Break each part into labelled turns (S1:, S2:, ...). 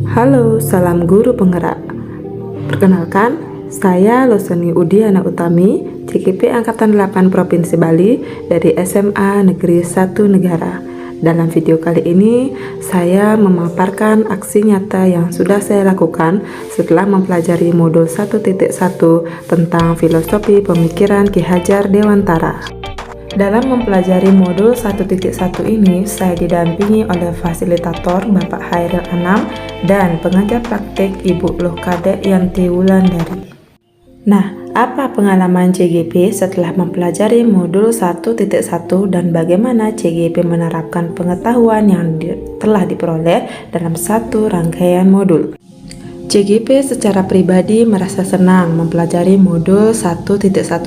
S1: Halo, salam guru penggerak. Perkenalkan, saya Loseni Udiana Utami, CGP Angkatan 8 Provinsi Bali dari SMA Negeri 1 Negara. Dalam video kali ini, saya memaparkan aksi nyata yang sudah saya lakukan setelah mempelajari modul 1.1 tentang filosofi pemikiran Ki Hajar Dewantara. Dalam mempelajari modul 1.1 ini, saya didampingi oleh fasilitator Bapak Hairil Anam dan pengajar praktik Ibu Loh Kadek Yanti Wulandari. Nah, apa pengalaman CGP setelah mempelajari modul 1.1 dan bagaimana CGP menerapkan pengetahuan yang telah diperoleh dalam satu rangkaian modul? CGP secara pribadi merasa senang mempelajari modul 1.1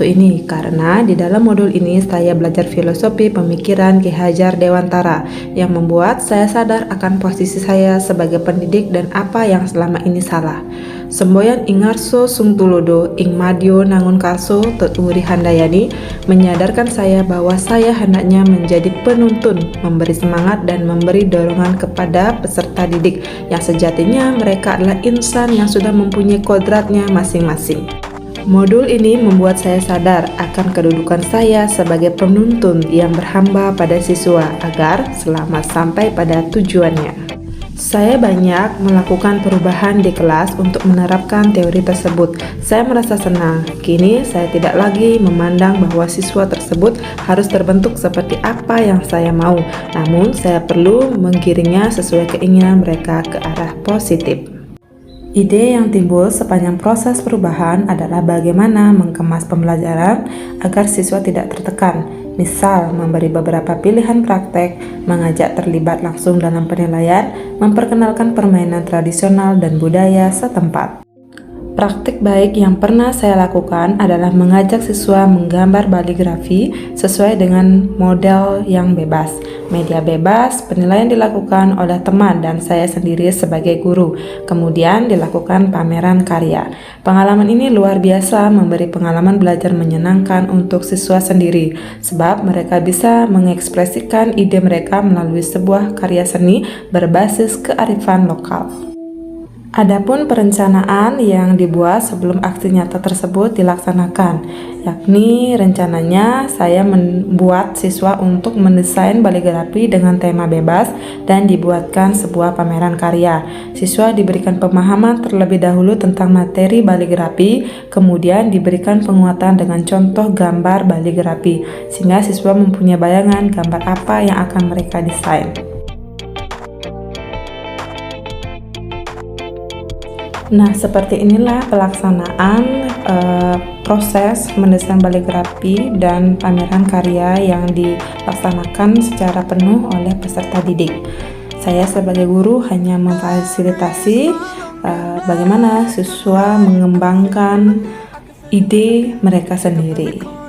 S1: ini karena di dalam modul ini saya belajar filosofi pemikiran Ki Hajar Dewantara yang membuat saya sadar akan posisi saya sebagai pendidik dan apa yang selama ini salah. Semboyan Ingarso Sungtulodo ing Madyo Nangun Karso Teturi Handayani menyadarkan saya bahwa saya hendaknya menjadi penuntun, memberi semangat dan memberi dorongan kepada peserta didik yang sejatinya mereka adalah insan yang sudah mempunyai kodratnya masing-masing. Modul ini membuat saya sadar akan kedudukan saya sebagai penuntun yang berhamba pada siswa agar selamat sampai pada tujuannya. Saya banyak melakukan perubahan di kelas untuk menerapkan teori tersebut. Saya merasa senang. Kini saya tidak lagi memandang bahwa siswa tersebut harus terbentuk seperti apa yang saya mau. Namun saya perlu menggiringnya sesuai keinginan mereka ke arah positif. Ide yang timbul sepanjang proses perubahan adalah bagaimana mengemas pembelajaran agar siswa tidak tertekan. Misal, memberi beberapa pilihan praktek, mengajak terlibat langsung dalam penilaian, memperkenalkan permainan tradisional dan budaya setempat. Praktik baik yang pernah saya lakukan adalah mengajak siswa menggambar baligrafi sesuai dengan model yang bebas. Media bebas, penilaian dilakukan oleh teman dan saya sendiri sebagai guru. Kemudian dilakukan pameran karya. Pengalaman ini luar biasa, memberi pengalaman belajar menyenangkan untuk siswa sendiri, sebab mereka bisa mengekspresikan ide mereka melalui sebuah karya seni berbasis kearifan lokal. Adapun perencanaan yang dibuat sebelum aksi nyata tersebut dilaksanakan, yakni rencananya saya membuat siswa untuk mendesain baligrafi dengan tema bebas dan dibuatkan sebuah pameran karya. Siswa diberikan pemahaman terlebih dahulu tentang materi baligrafi, kemudian diberikan penguatan dengan contoh gambar baligrafi, sehingga siswa mempunyai bayangan gambar apa yang akan mereka desain. Nah, seperti inilah pelaksanaan proses mendesain baligrafi dan pameran karya yang dilaksanakan secara penuh oleh peserta didik. Saya sebagai guru hanya memfasilitasi bagaimana siswa mengembangkan ide mereka sendiri.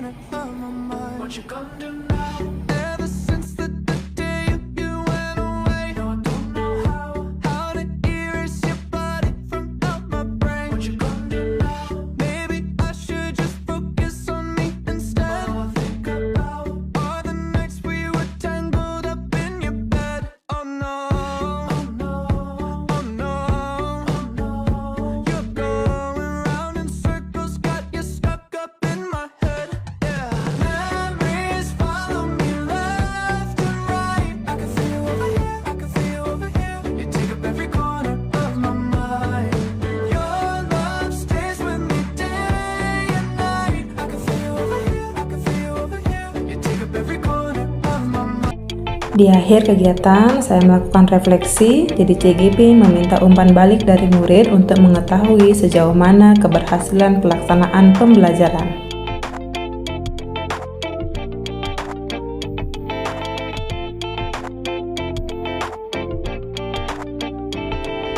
S1: Di akhir kegiatan, saya melakukan refleksi, jadi CGP meminta umpan balik dari murid untuk mengetahui sejauh mana keberhasilan pelaksanaan pembelajaran.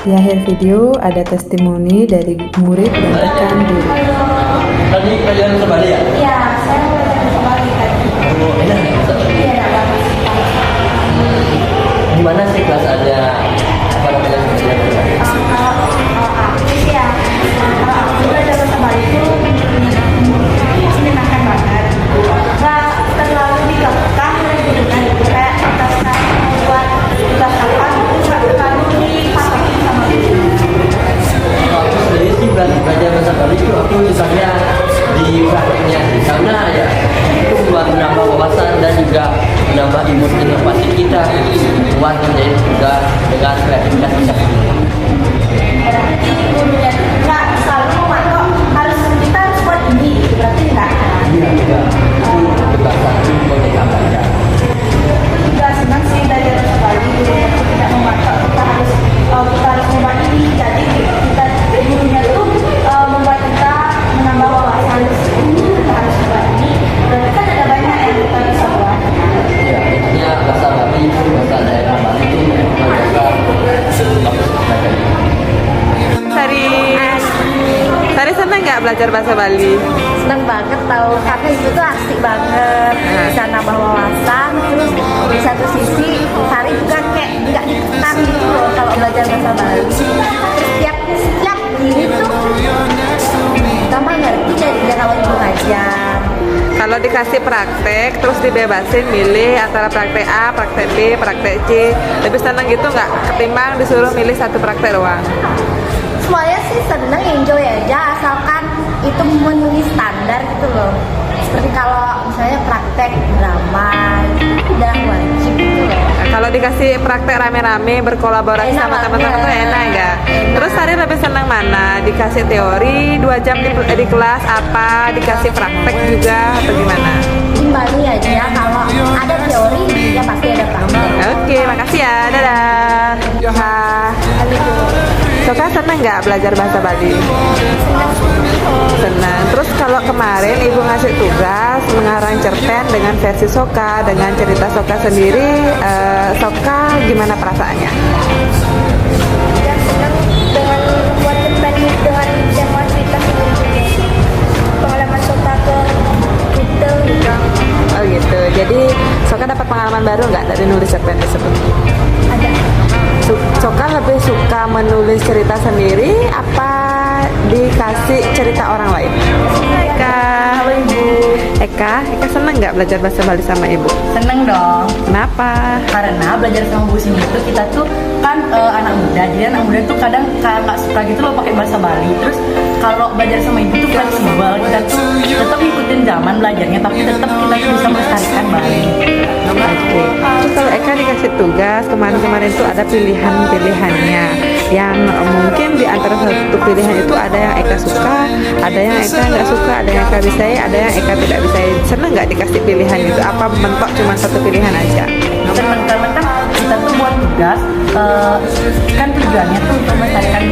S1: Di akhir video ada testimoni dari murid dan rekan guru.
S2: Tadi pelajaran kembali ya?
S3: Iya, saya belajar kembali tadi.
S2: Oh, enak.
S3: Iya, enak banget.
S2: Gimana sih kelas ada apa namanya belajar kembali?
S3: Kalau aku sih ya, kalau aku belajar kembali itu menyenangkan banget. Nggak terlalu dikekang dengan kayak kita membuat tugas apa itu nggak terlalu dipatokin sama guru.
S2: masih bisa sendiri.
S3: Berarti gurunya tuh nggak selalu memantau harus kita harus buat ini, berarti enggak.
S2: Iya juga. Itu berdasarkan boneka belajar.
S3: Juga senang sih belajar bahasa Bali, gurunya tuh tidak memantau kita harus membuat ini, jadi kita gurunya tuh membuat kita menambah wawasan, kita harus buat ini. Berarti kan ada banyak yang kita bisa buat.
S2: Ya, intinya bahasa Bali itu bahasa daerah Bali itu menjaga bagus belajar.
S1: Sari senang nggak belajar bahasa Bali?
S3: Senang banget tahu karena itu tuh asik banget, bisa nambah wawasan. Terus di satu sisi Sari juga kayak nggak ditekan gitu loh kalau belajar bahasa Bali. Setiap gini tuh gampang ngerti jadinya kalau ibu ngajar.
S1: Kalau dikasih praktek terus dibebasin milih antara praktek A, praktek B, praktek C, lebih senang gitu nggak ketimbang disuruh milih satu praktek doang?
S3: Semuanya sih seneng, enjoy aja asalkan itu memenuhi standar gitu loh. Seperti kalau misalnya praktek drama itu udah wajib gitu loh.
S1: Kalau dikasih praktek rame-rame berkolaborasi
S3: Enak
S1: sama teman-teman tuh
S3: banget.
S1: enak nggak?
S3: Enak.
S1: Terus Sari lebih senang mana? Dikasih teori 2 jam di kelas apa? Dikasih praktek juga atau gimana?
S3: Timbali aja kalau ada teori ya pasti ada praktek.
S1: Oke, makasih ya. Dadah. Soka senang nggak belajar bahasa Bali? Senang. Terus kalau kemarin ibu ngasih tugas mengarang cerpen dengan versi Soka, dengan cerita Soka sendiri, Soka gimana perasaannya?
S3: Ya senang dengan membuat cerpen dengan tema cerita sendiri. Pengalaman Soka ke kita juga
S1: Oh gitu. Jadi Soka dapat pengalaman baru nggak dari nulis cerpen tersebut?
S3: ada.
S1: Soka lebih suka menulis cerita sendiri apa dikasih cerita orang lain? Eka, halo ibu. Eka seneng nggak belajar bahasa Bali sama ibu?
S4: Seneng dong,
S1: Kenapa?
S4: karena belajar sama Bu Sini itu kita tuh kan anak muda, jadi anak muda tuh kadang kayak nggak suka gitu loh pakai bahasa Bali. Terus kalau belajar sama ibu tuh fleksibel, kita tuh tetap ngikutin zaman belajarnya, tapi tetap kita tuh bisa melestarikan Bali.
S1: Oke. Terus kalau Eka dikasih tugas kemarin-kemarin tuh ada pilihannya yang mungkin di antara satu pilihan itu ada yang Eka suka, ada yang Eka nggak suka, ada yang Eka bisa, ada yang Eka tidak bisa. Seneng nggak dikasih pilihan itu? Apa mentok cuma satu pilihan aja?
S4: Seneng karena kan kita tuh buat tugas, kan tujuannya tuh untuk melestarikan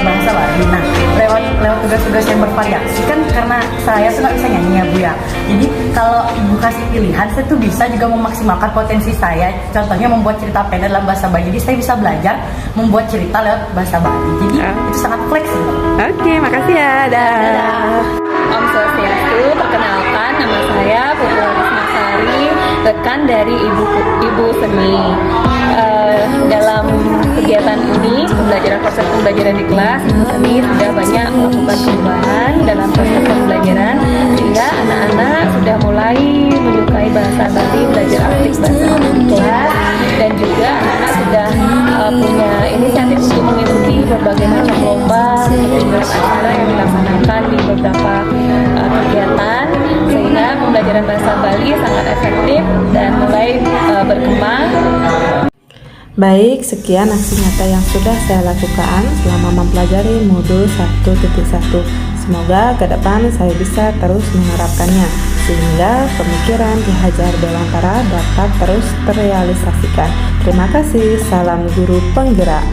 S4: bahasa Bali. Nah, lewat tugas-tugas yang bervariasi kan karena saya tuh nggak bisa nyanyi ya Bu ya. Jadi kalau ibu kasih pilihan, saya tuh bisa juga memaksimalkan potensi saya. Contohnya membuat cerita pendek dalam bahasa Bali. Jadi saya bisa belajar membuat cerita lewat bahasa Bali. Jadi itu sangat fleksibel.
S1: Oke, makasih ya. Dah.
S5: Om Swastiastu, perkenalkan nama saya Putri Risma Sari, rekan dari Ibu Seni. Dalam kegiatan ini, pembelajaran proses pembelajaran di kelas, Ibu Seni sudah banyak melakukan perubahan dalam proses pembelajaran, sehingga anak-anak sudah mulai menyukai bahasa Bali, belajar aktif bahasa Bali di kelas, dan juga anak-anak sudah punya inisiatif untuk mengikuti berbagai macam lomba, seperti acara yang dilaksanakan di beberapa kegiatan, sehingga pembelajaran bahasa Bali sangat efektif dan mulai berkembang.
S1: Baik, sekian aksi nyata yang sudah saya lakukan selama mempelajari modul 1.1. Semoga ke depan saya bisa terus menerapkannya, sehingga pemikiran Ki Hajar Dewantara dapat terus terrealisasikan. Terima kasih, salam guru penggerak.